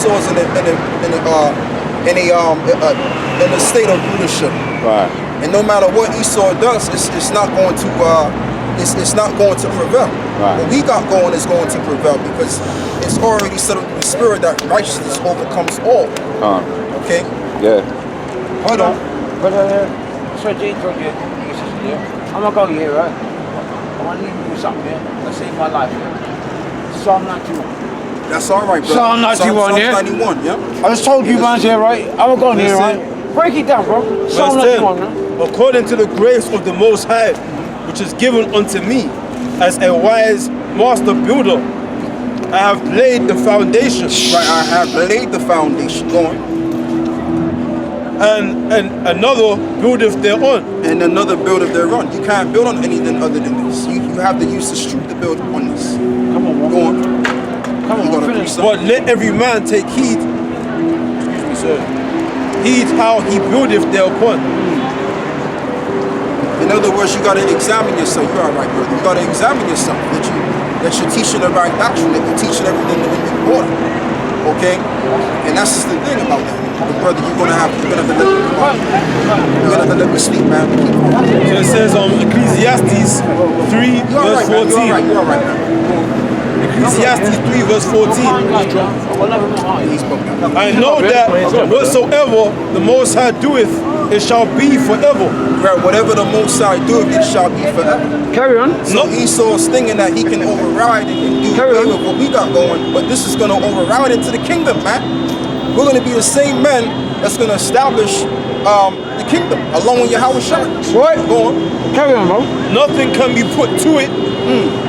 Esau's in a state of rulership, Right. and no matter what Esau does, it's not going to it's not going to prevail. Right. What we got going is going to prevail because it's already settled in the spirit that righteousness overcomes all. Okay. Yeah. Hold on. But so Jane told you, yeah, I'm gonna go here, right? I want to leave you with something here that saved my life. Yeah? Psalm 91. That's all right, bro. Psalm 91, yeah? Psalm 91, yeah. I just told you man's here, right? I'm gonna go here, right? Break it down, bro. Psalm 91, man. According to the grace of the Most High, which is given unto me as a wise master builder, I have laid the foundation. Right, I have laid the foundation. Go on. And another buildeth thereon. And another buildeth thereon. You can't build on anything other than this. You have to use the street to build on this. Come on, bro. Go on. Come You on, gonna finish. preach But let every man take heed. Excuse me, sir. Heed how he buildeth thereupon. In other words, you gotta examine yourself. You're all right, brother. You gotta examine yourself. That you're teaching the right doctrine. That you're teaching everything in order. Okay? And that's just the thing about that. But brother, you're gonna have to let me sleep, man. Keep on. So it says Ecclesiastes 3 You're all verse right, man. 14. You're all right, man. Ecclesiastes 3 verse 14. I know that whatsoever the Most High doeth, it shall be forever. Right, whatever the Most High doeth, it shall be forever. Carry on. So Esau's thinking that he can override and do away with what we got going, but this is going to override into the kingdom, man. We're going to be the same men that's going to establish the kingdom along with Yahweh Shai. What? Go on. Carry on, bro. Nothing can be put to it,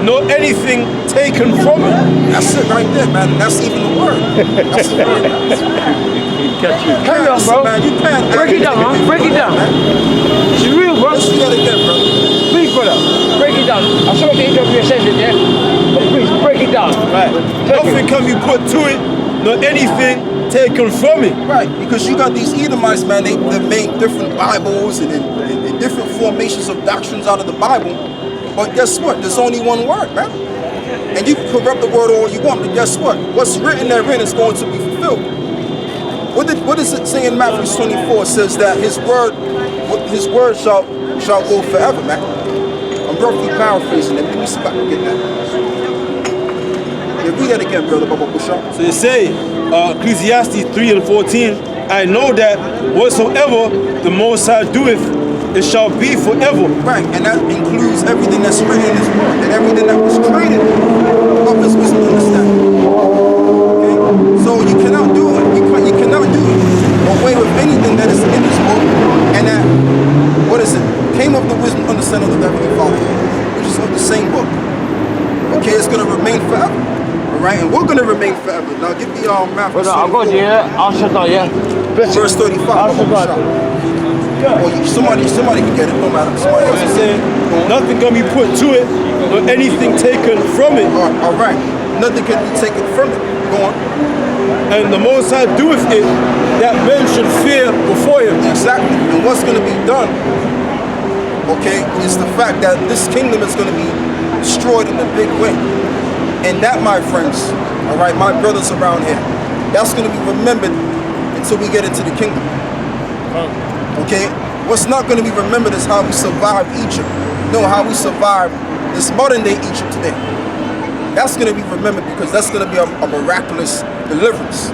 nor anything taken from it. That's it right there, man. That's even the word. That's the word. Carry on, bro. Man, you can't Break it down, man. Break it down. It's real, bro. Let's do that again, brother. Please, brother. Break it down. I'm sorry to interrupt your session, yeah? But please, break it down. Right. Nothing can be put to it, nor anything taken from it. Right, because you got these Edomites, man, they made different Bibles and different formations of doctrines out of the Bible. But guess what? There's only one word, man. And you can corrupt the word all you want, but guess what? What's written therein is going to be fulfilled. What does it say in Matthew 24? It says that his word shall go forever, man. I'm roughly paraphrasing it. Let me see if I can get that. Yeah, read that again, brother Baba Busha. So you say, Ecclesiastes 3 and 14, I know that whatsoever the Most High doeth, it shall be forever. Right, and that includes everything that's written in his word and everything that was created of his wisdom and understanding. Okay? So you cannot do it. You cannot do it away with anything that is in this book and that, came of the wisdom and understanding of the Heavenly Father, which is of the same book. Okay, it's going to remain forever. Right, and we're gonna remain forever. Now give me Matthew. I'll go there. I'll shut down, yeah. Verse 35. Or somebody can get it, no matter. Somebody else It says, nothing can be put to it, nor anything taken from it. All right, nothing can be taken from it. Go on. And the Most High doeth it, that men should fear before him. Exactly. And what's gonna be done, okay, is the fact that this kingdom is gonna be destroyed in a big way. And that, my friends, all right, my brothers around here, that's going to be remembered until we get into the kingdom. Okay? What's not going to be remembered is how we survived Egypt. No, how we survived this modern day Egypt today. That's going to be remembered because that's going to be a miraculous deliverance.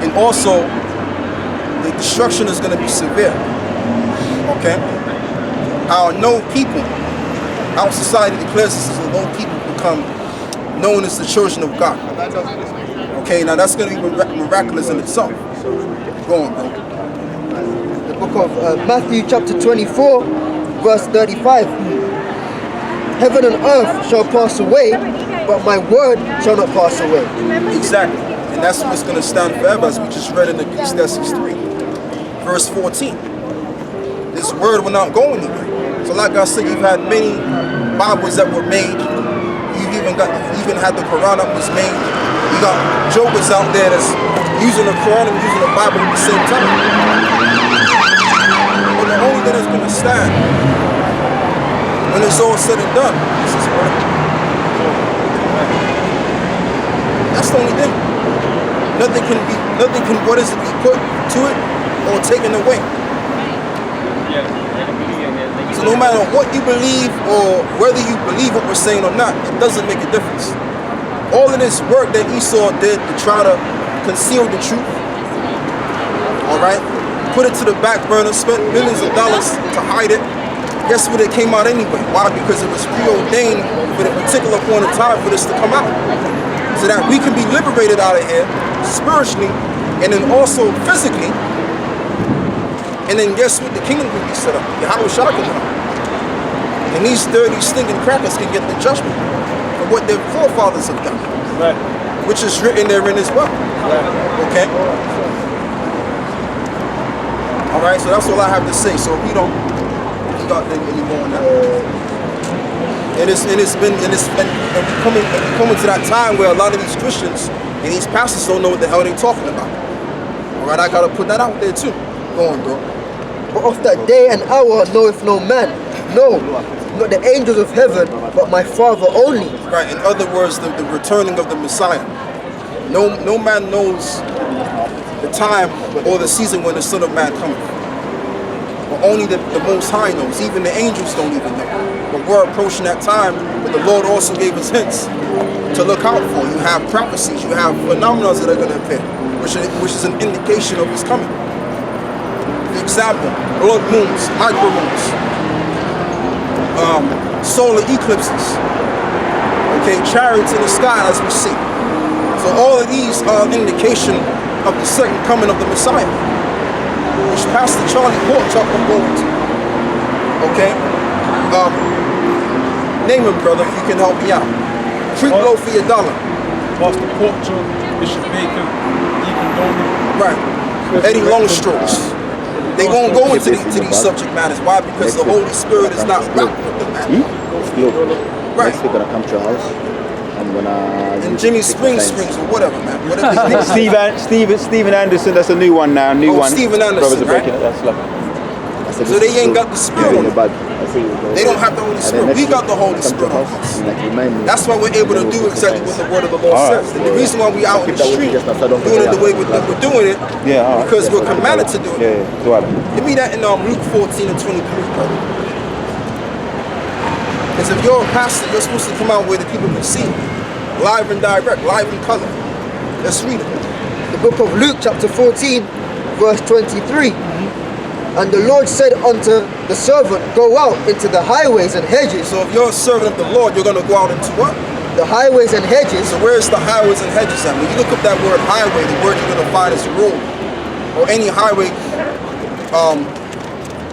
And also, the destruction is going to be severe. Okay? Our no people, our society declares this as a no people become known as the children of God. Okay, now that's going to be miraculous in itself. Go on, bro. The book of Matthew chapter 24, verse 35. Heaven and earth shall pass away, but my word shall not pass away. Exactly. And that's what's going to stand forever, as we just read in Ecclesiastes 3, verse 14. This word will not go anywhere. So like I said, you've had many Bibles that were made. You even had the Quran that was made. You got jokers out there that's using the Quran and using the Bible at the same time. But the only thing that's going to stand when it's all said and done is His word. That's the only thing. Nothing can, what is it, be put to it or taken away. So no matter what you believe or whether you believe what we're saying or not, it doesn't make a difference. All of this work that Esau did to try to conceal the truth, all right, put it to the back burner, spent millions of dollars to hide it. Guess what? It came out anyway. Why? Because it was preordained for a particular point in time for this to come out, so that we can be liberated out of here spiritually and then also physically. And then guess what? The kingdom will be set up. Yahweh Shah can come. And these dirty, stinking crackers can get the judgment for what their forefathers have done. Right. Which is written therein as well. Right. Okay? Alright, so that's all I have to say. So if we don't got any more on that. And we're coming to that time where a lot of these Christians and these pastors don't know what the hell they're talking about. Alright, I gotta put that out there too. Go on, bro. But of that day and hour knoweth no man, no, not the angels of heaven, but my Father only. Right, in other words, the returning of the Messiah. No man knows the time or the season when the Son of Man cometh. But only the Most High knows. Even the angels don't even know. But we're approaching that time, but the Lord also gave us hints to look out for. You have prophecies, you have phenomena that are going to appear, which is an indication of His coming. For example, blood moons, micro moons, solar eclipses, okay, chariots in the sky as we see. So all of these are an indication of the second coming of the Messiah, which Pastor Charlie Port talked about. Okay, name him, brother, if you can help me out. Free blow for your dollar. Pastor Porcher, Bishop Baker, Deacon Dolan. Right. Eddie Longstrokes. They won't go into these subject matters. Why? Because the Holy Spirit is not wrapped with the matter. Right. Next week gonna come to your house. I'm gonna. And Jimmy Springs or whatever, man. Whatever his name is. Stephen Anderson. That's a new one now. New one. Stephen Anderson, Brothers are breaking right? it. That's lovely. So they ain't got the Spirit on them. They don't have the Holy Spirit. We got the Holy Spirit on us. That's why we're able to do exactly what the word of the Lord says. And the reason why we out in the street doing it the way we're doing it, because we're commanded to do it. Give me that in Luke 14 and 23, brother. Because if you're a pastor, you're supposed to come out where the people can see, live and direct, live in color. Let's read it. The book of Luke chapter 14, verse 23. And the Lord said unto the servant, go out into the highways and hedges. So if you're a servant of the Lord, you're going to go out into what? The highways and hedges. So where's the highways and hedges at? When you look up that word highway, the word you're going to find is road. Or any highway,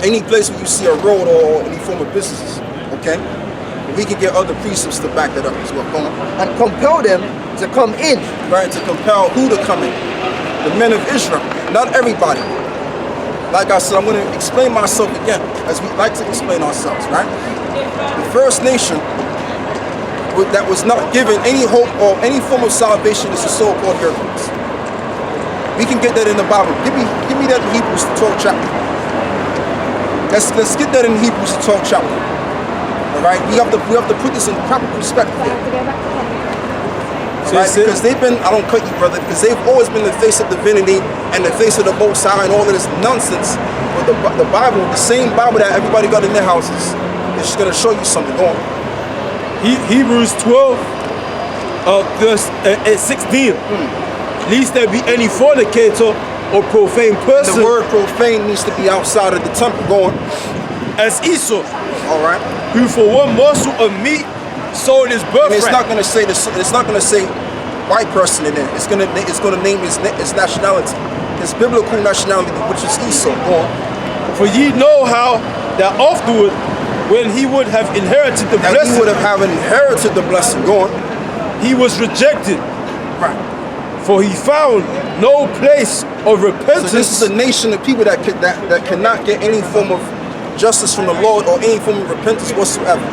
any place where you see a road or any form of businesses. Okay? We can get other precepts to back that up as well. Go on. And compel them to come in. Right, to compel who to come in? The men of Israel. Not everybody. Like I said, I'm going to explain myself again, as we like to explain ourselves, right? The first nation that was not given any hope or any form of salvation is the so-called Europeans. We can get that in the Bible. Give me that in Hebrews, the 12th chapter. Let's get that in Hebrews, the 12th chapter. All right, we have to put this in proper perspective here. Right? Because they've been, I don't cut you, brother, because they've always been the face of divinity and the face of the Most High and all of this nonsense. But the Bible, the same Bible that everybody got in their houses, is just going to show you something. Go on. Hebrews 12, verse 16. Lest there be any fornicator or profane person. The word profane needs to be outside of the temple. Go on. As Esau. All right. Who for one morsel of meat sold his birthright. It's not going to say this. It's not going to say white person in there. It's going to name his nationality, his biblical nationality, which is Esau. Go on. For ye know how that afterward, when he would have inherited the blessing, he would have inherited the blessing. Go on. He was rejected. Right. For he found no place of repentance. So this is a nation of people that cannot get any form of justice from the Lord or any form of repentance whatsoever.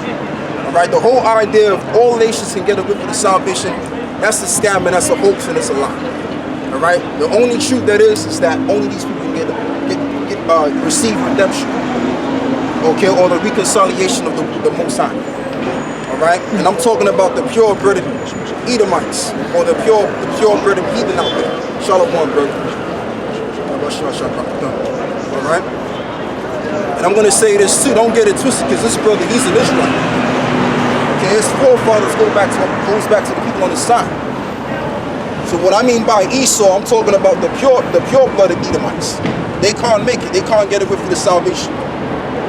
Right, the whole idea of all nations can get a whip of the salvation, that's a scam and that's a hoax and it's a lie. All right, the only truth that is that only these people can receive redemption, okay, or the reconciliation of the Most High. All right, and I'm talking about the purebred Edomites or the purebred heathen out there. Shalom, brother. All right? And I'm going to say this too. Don't get it twisted, because this brother, he's an Israelite. Okay, his forefathers goes back to the people on his side. So what I mean by Esau, I'm talking about the pure-blooded Edomites. They can't make it. They can't get away from the salvation.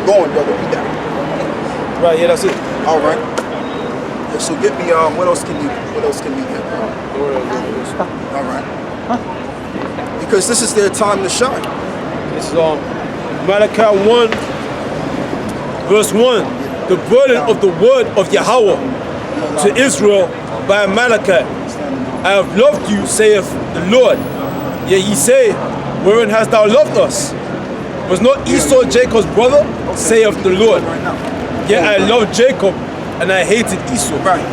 Go on, brother. Read that. Right, yeah, that's it. All right. Yeah, so get me. What else can we get? All right. Because this is their time to shine. This is Malachi 1, verse 1. The burden of the word of Yahweh to Israel by Malachi. I have loved you, saith the Lord. Yet ye say, wherein hast thou loved us? Was not Esau Jacob's brother, saith the Lord. Yet I loved Jacob, and I hated Esau. Right.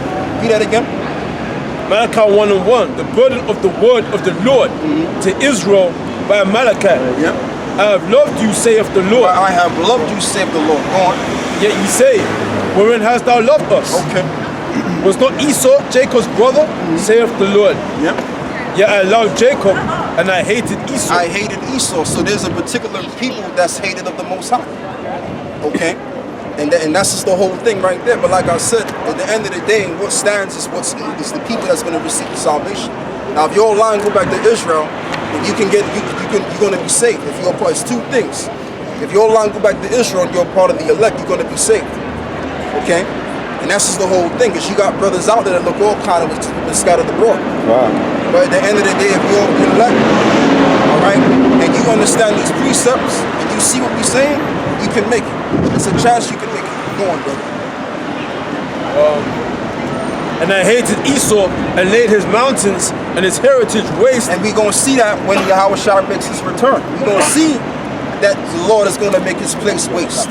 Read that again. Malachi 1:1. The burden of the word of the Lord to Israel by Malachi. Yep. I have loved you, saith the Lord. I have loved you, saith the Lord. Go on. Yet ye say, wherein hast thou loved us? Okay. Was not Esau Jacob's brother, saith the Lord. Yep. Yet I loved Jacob, and I hated Esau. I hated Esau. So there's a particular people that's hated of the Most High. Okay. And that's just the whole thing right there. But like I said, at the end of the day, what stands is the people that's going to receive the salvation. Now, if your line go back to Israel, then you're going to be saved. If you're part, it's two things. If your line go back to Israel and you're part of the elect, you're going to be saved. Okay? And that's just the whole thing, because you got brothers out there that look all kind of scattered abroad. Wow. But at the end of the day, if you're elect, all right, and you understand these precepts, and you see what we're saying, you can make it. It's a chance you can make it. Go on, brother. And I hated Esau, and laid his mountains and his heritage waste. And we're going to see that when Yahweh Shai makes his return. We're going to see that the Lord is going to make his place waste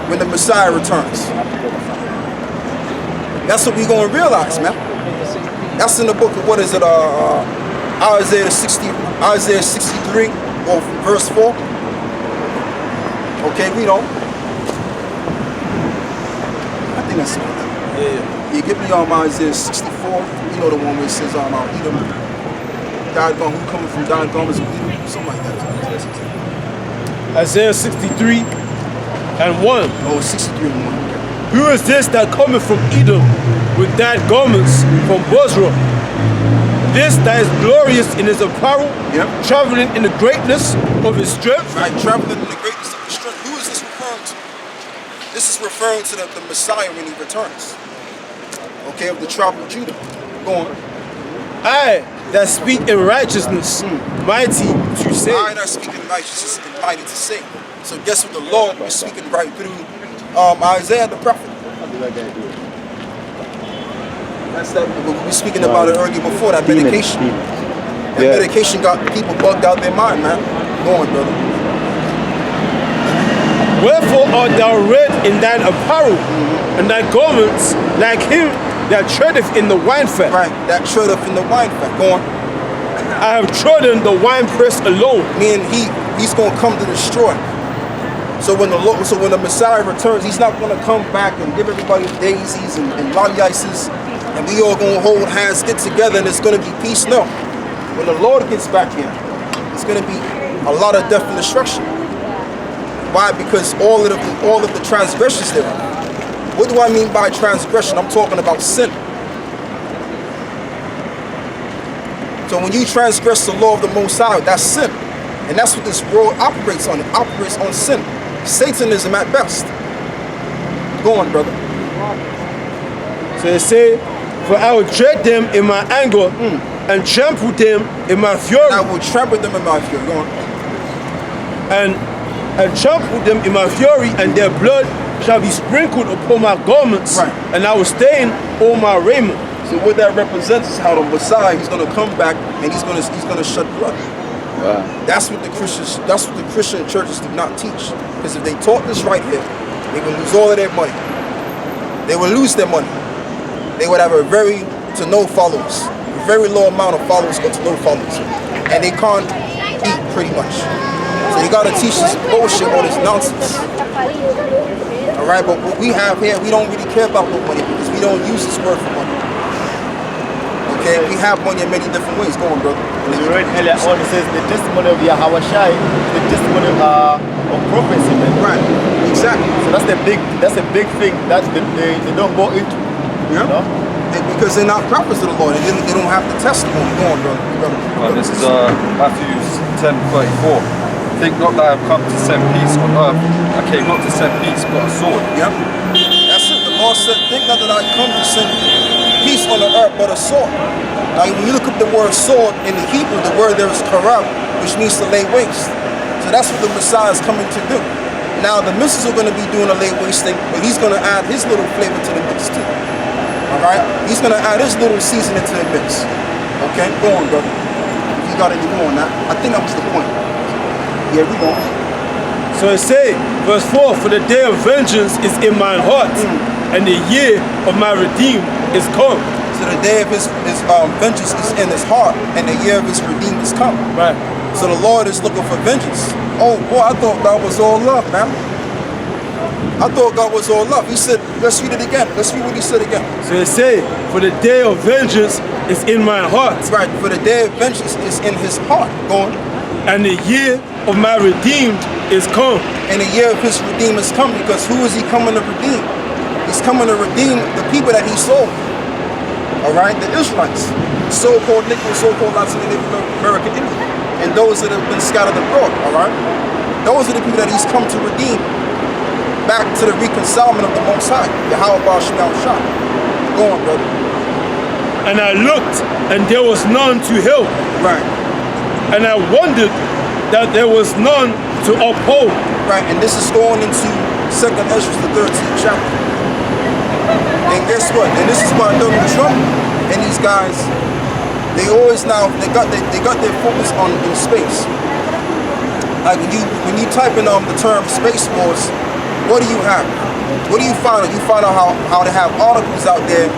when the Messiah returns. That's what we're going to realize, man. That's in the book of, what is it, Isaiah 63, or verse 4. Okay, read on. I think that's it. Yeah. You give me Isaiah 64. You know the one where it says Edom, Dagon, who coming from Dagon is Edom, something like that. Isaiah 63 and 1. Oh, 63 and 1. Who is this that cometh from Edom with dyed garments from Bozrah? This that is glorious in his apparel, traveling in the greatness of his strength. Right, traveling in the greatness of his strength. Who is this referring to? This is referring to the Messiah when he returns. Okay, of the tribe of Judah. Go on. I that speak in righteousness, mighty to save. I that speak in righteousness and mighty to save. So guess what? The Lord was speaking right through Isaiah the prophet. That's that. We were speaking about it earlier before, that medication. That medication got people bugged out their mind, man. Go on, brother. Wherefore art thou red in thine apparel, and thy garments like him that treadeth in the wine fat? Right, that treadeth in the wine fat. Go on. I have trodden the winepress alone. Meaning he's going to come to destroy. So when the Messiah returns, he's not going to come back and give everybody daisies and lolly ices, and we all going to hold hands, get together, and it's going to be peace. No. When the Lord gets back here, it's going to be a lot of death and destruction. Why? Because all of the transgressions there. What do I mean by transgression? I'm talking about sin. So when you transgress the law of the Most High, that's sin. And that's what this world operates on. It operates on sin. Satanism at best. Go on, brother. So they say, for I will tread them in my anger and trample them in my fury. And I will trample them in my fury. Go on. And trample them in my fury, and their blood shall be sprinkled upon my garments, right. And I will stain all my raiment. So what that represents is how the Messiah, he's going to come back and he's going to shed blood. Wow. That's what the Christian churches do not teach. Because if they taught this right here, they would lose all of their money. They would lose their money. They would have a very to no followers, a very low amount of followers or to no followers, and they can't eat pretty much. So you got to teach this bullshit, all this nonsense. All right, but what we have here, we don't really care about no money because we don't use this word for money. Okay, we have money in many different ways. Go on, brother. We read earlier on, it says the testimony of Yahweh Shai, the testimony of prophecy, man. Right, exactly. So that's a big thing that they don't go into. Yeah. You know? And because they're not prophets of the Lord, they don't have the testimony. Go on, brother. This is Matthew 10:34. Think not that I have come to send peace on earth. I came not to send peace, but a sword. Yep. That's it. The Lord said, think not that I come to send peace on the earth, but a sword. Now, when you look up the word sword in the Hebrew, the word there is karab, which means to lay waste. So that's what the Messiah is coming to do. Now, the missus are going to be doing a lay waste thing, but he's going to add his little flavor to the mix too. All right? He's going to add his little seasoning to the mix. Okay? Go on, brother. If you got any more on that. I think that was the point. Yeah, we go. So it say, verse 4, for the day of vengeance is in my heart, and the year of my redeem is come. So the day of his vengeance is in his heart, and the year of his redeem is come. Right. So the Lord is looking for vengeance. Oh boy, I thought God was all love, man. I thought God was all love. He said, let's read it again. Let's read what he said again. So it say, for the day of vengeance is in my heart, Right, for the day of vengeance is in his heart. Go on. and the year of my redeemed is come. And the year of his redeem is come, because who is he coming to redeem? He's coming to redeem the people that he sold. All right, the Israelites, so-called Negroes, so-called Latin American Indian, and those that have been scattered abroad. All right, those are the people that he's come to redeem back to the reconcilement of the Most High, Yahweh Ba'al Shah. Go on, brother. And I looked, and there was none to help, Right, and I wondered that there was none to uphold. right, and this is going into 2nd Ezra, the 13th chapter. And guess what? And this is why Donald Trump and these guys, they always now they got their focus on in space. Like when you type in the term space wars, what do you have? What do you find out? You find out how they have articles out there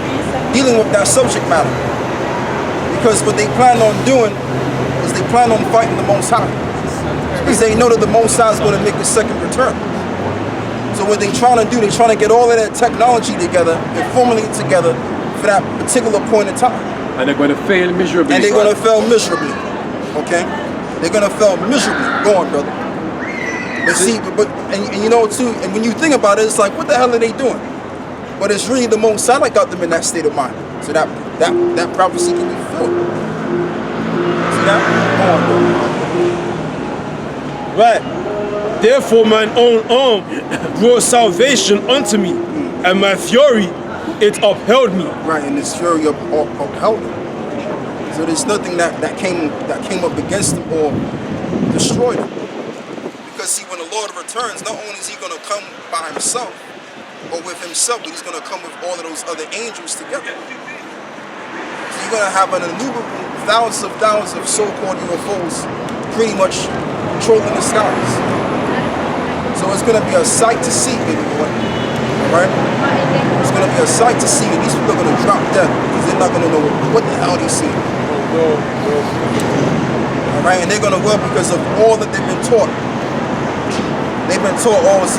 dealing with that subject matter. Because what they plan on doing is they plan on fighting the Most High. Because they know that the Most High is going to make a second return. So what they trying to do, they're trying to get all of that technology together and formulate together for that particular point in time. And they're going to fail miserably. And they're going to fail miserably. Okay? They're going to fail miserably. Go on, brother. But see, and you know too, and when you think about it, it's like, what the hell are they doing? But it's really the Most High that got them in that state of mind. So that prophecy can be fulfilled. See that? Go on, brother. Right. Therefore mine own arm brought salvation unto me, and my fury it upheld me. Right, and this fury upheld him. So there's nothing that came up against him or destroyed him. Because see, when the Lord returns, not only is he going to come by himself or with himself, but he's going to come with all of those other angels together. So you're going to have an innumerable thousands of so-called UFOs pretty much patrolling the skies. So it's going to be a sight to see, baby boy. All right? It's going to be a sight to see. And these people are going to drop dead because they're not going to know what the hell they see. All right? And they're going to go because of all that they've been taught. They've been taught all those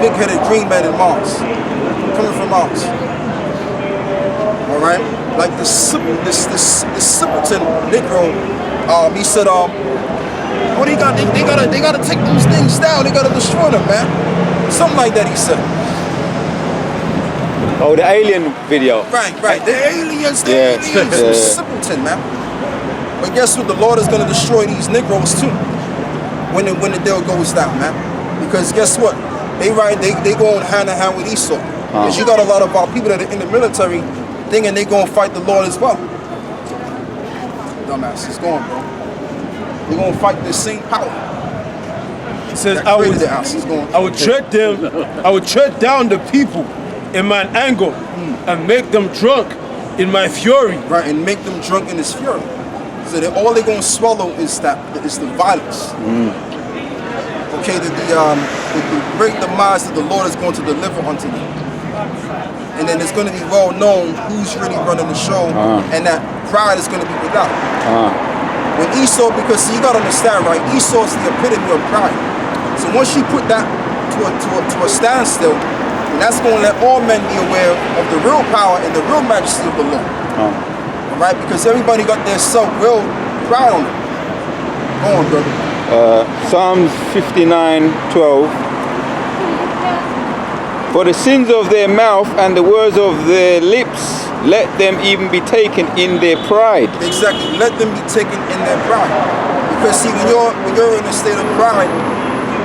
big-headed green men in Mars, coming from Mars. All right? Like this simpleton Negro, he said, oh, they gotta take those things down. They gotta destroy them, man. Something like that, he said. Oh, the alien video. Right. The aliens, Yeah. simpleton, man. But guess what? The Lord is gonna destroy these Negroes too. When the deal goes down, man. Because guess what? They go hand in hand with Esau. Because you got a lot of our people that are in the military thinking they gonna fight the Lord as well. Dumbass, it's going, bro. They're going to fight the same power. It says, I would tread down the people in mine anger and make them drunk in my fury. Right, and make them drunk in his fury. So that all they're going to swallow is the violence. Okay, the great demise that the Lord is going to deliver unto them. And then it's going to be well known who's really running the show, and that pride is going to be without. When Esau, because you got to understand, right? Esau's the epitome of pride. So once you put that to a standstill, And that's going to let all men be aware of the real power and the real majesty of the Lord. All right? Because everybody got their self-willed pride on them. Go on, brother. Psalms 59:12. For the sins of their mouth and the words of their lips, let them even be taken in their pride. Exactly. Let them be taken in their pride. Because see, when you're in a state of pride,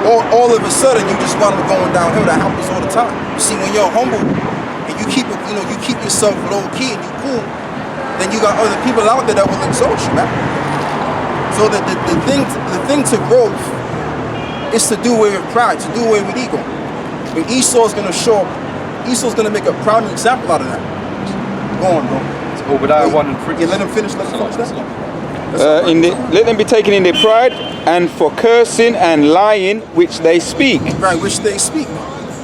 all of a sudden you just want them going downhill. That happens all the time. You see, when you're humble and you keep yourself low key and you cool, then you got other people out there that will exalt you, man. So the thing to growth is to do away with pride, to do away with ego. But Esau's gonna show up. Esau's gonna make a prime example out of that. Go on, bro. It's Obadiah 1 and 3. Yeah, let him finish. Let him finish that. Let them be taken in their pride, and for cursing and lying which they speak. Right, which they speak.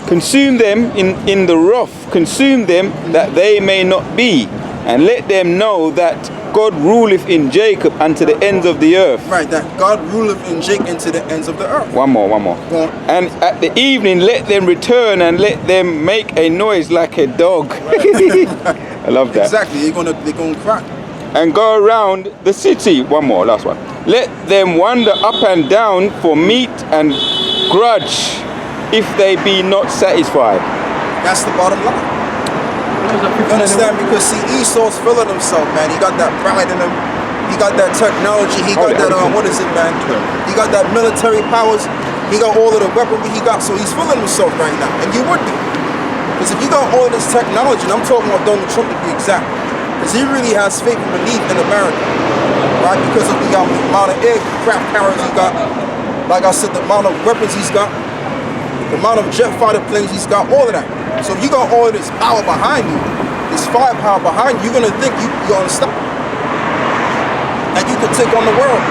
Consume them in the wrath, consume them that they may not be, and let them know that God ruleth in Jacob unto the ends of the earth. Right, that God ruleth in Jacob into the ends of the earth. One more. Go on. And at the evening let them return and let them make a noise like a dog. I love that. Exactly, they're gonna cry. And go around the city. One more, last one. Let them wander up and down for meat and grudge if they be not satisfied. That's the bottom line. You understand? Because see, Esau's full of himself, man. He got that pride in him. He got that technology. He got that, what is it, man? He got that military powers. He got all of the weaponry he got. So he's full of himself right now. And you would be. Because if you got all of this technology, and I'm talking about Donald Trump to be exact, because he really has faith and belief in America, right? Because of the amount of aircraft carriers he got, like I said, the amount of weapons he's got, the amount of jet fighter planes he's got, all of that. So if you got all of this power behind you, this firepower behind you, you're gonna think you're unstoppable, and you can take on the world,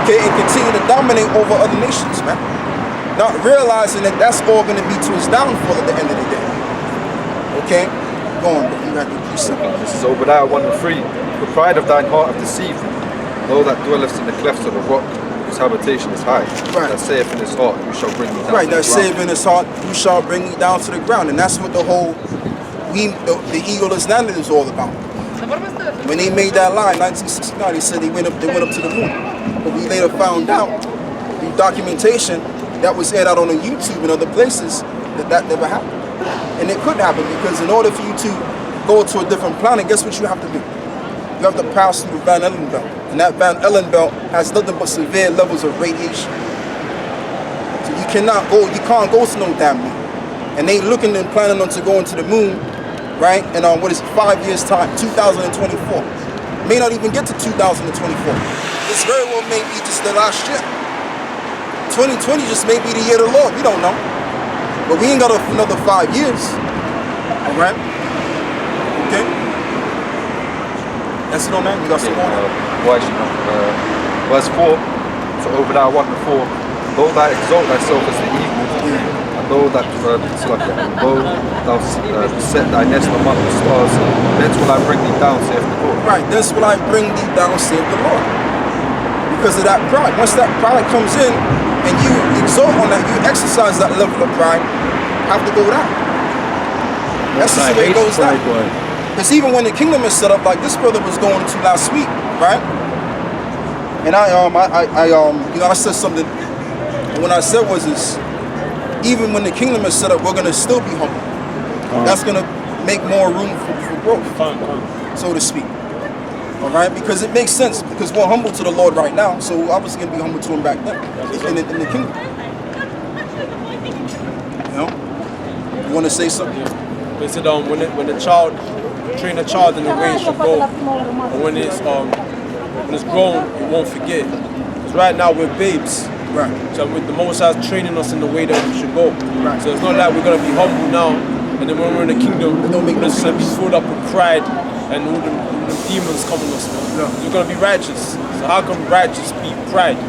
okay, and continue to dominate over other nations, man. Not realizing that that's all gonna be to his downfall at the end of the day. Okay, go on, bro. You got your precept. This is Obadiah 1 and 3. The pride of thine heart hath deceived thee. Know that dwellest in the clefts of the rock, whose habitation is high. Right. That saith in his heart, you shall bring me down. Right, to that the ground. save in his heart, you shall bring me down to the ground. And that's what the whole, the eagle is landed is all about. When they made that line, 1969, they said they went up to the moon. But we later found out, through documentation that was aired out on YouTube and other places, that never happened. And it could happen because in order for you to go to a different planet, guess what you have to do? You have to pass through the Van Allen belt. And that Van Allen belt has nothing but severe levels of radiation. So you can't go to no damn moon. And they looking and planning on to going to the moon, right? And 5 years time, 2024. May not even get to 2024. This very well may be just the last year. 2020 just may be the year of the Lord. We don't know. But we ain't got another 5 years. All right? Okay? That's it, man. You got some more? Why should not? Verse 4, so Obadiah 1 and 4. Though thou exalt thyself as the eagle, and though that though thou set thy nest among the stars, thence will I bring thee down, saith the Lord. Right, thence will I bring thee down, saith the Lord. Because of that pride. Once that pride comes in and you exalt on that, you exercise that level of pride, have to go down. That's just the way it goes down. Because even when the kingdom is set up, like this brother was going to last week, right? And I said something. And what I said was this: even when the kingdom is set up, we're gonna still be humble. That's gonna make more room for growth, so to speak. All right, because it makes sense. Because we're humble to the Lord right now, so I was gonna be humble to Him back then in the kingdom. You know? You want to say something? They said when the child train a child in the way it should go, and when it's grown, it won't forget. Because right now we're babes. Right. So with the Most High training us in the way that we should go. Right. So it's not like we're gonna be humble now, and then when we're in the kingdom, It don't make we're no just gonna be sense. filled up with pride and all the demons coming us. Yeah. We're gonna be righteous. So how can righteous be pride?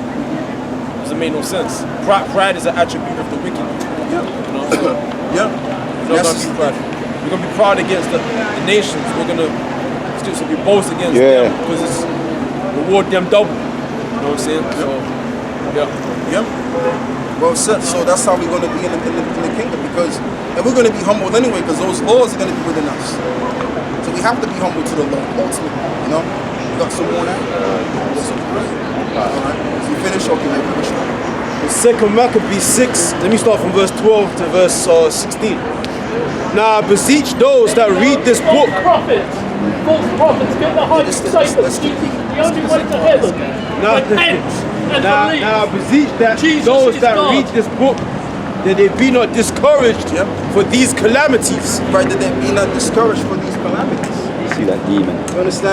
Doesn't make no sense. Pride is an attribute of the wicked. Yeah. You know, so Yeah. we're not gonna be proud. We're gonna be proud against the nations. We're gonna so we boast against them because it's reward them double. You know what I'm saying? So yeah. Yeah. Well said. So that's how we're going to be in the kingdom, because, and we're going to be humble anyway, because those laws are going to be within us. So we have to be humble to the Lord, ultimately, you know? You got some more now? Alright, so you finish? Okay, we'll finish. Second Maccabees 6, let me start from verse 12 to verse 16. Now I beseech those that read this book. False prophets get the hype to say that the only way to heaven Now I beseech that Jesus those is that God. read this book, that they be not discouraged for these calamities. Right, that they be not discouraged for these calamities. See that demon. You understand?